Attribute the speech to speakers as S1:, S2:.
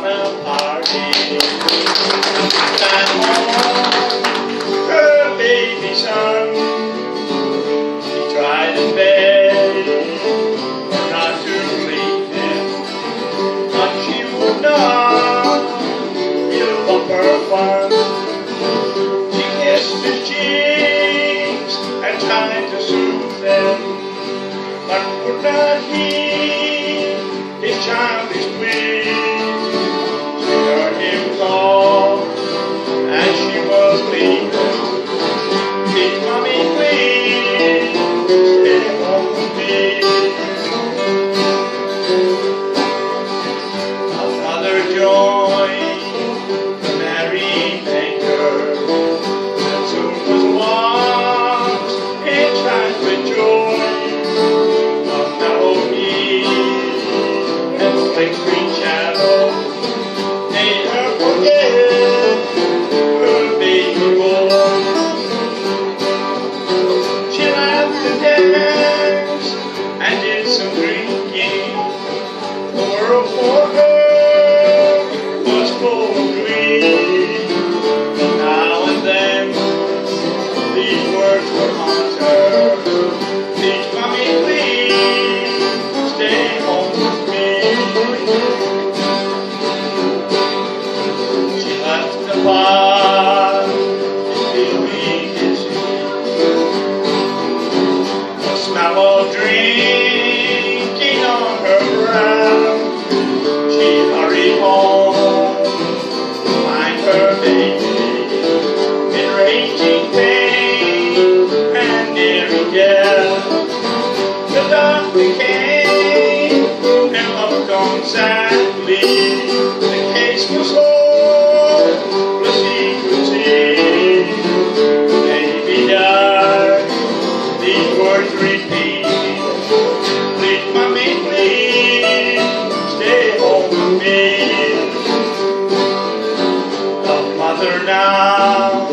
S1: on a party. At home, her baby son, he tried in bed not to sleep in, but she would not give up her fun. She kissed his cheeks and tried to soothe them, but could not heed his childish plea. She heard him call as she was leaving. Please, mommy, please, stay home with me. A father joined the merrymaker, and soon was lost in childhood joy of melody and flickering shadow. Made her forget her baby boy. She laughed and danced and did some drinking. The world for her was full of glee. Now and then these words would haunt her. Please, mommy, please, stay home with me. She left the bar, feeling dizzy. The smell of drinking on her breath. She hurried home to find her baby in raging pain and nearing death. The doctor came and looked on sadly. The case was hopeless, he could see. The baby died, these words repeat. Please, mommy, please, stay home with me. The mother now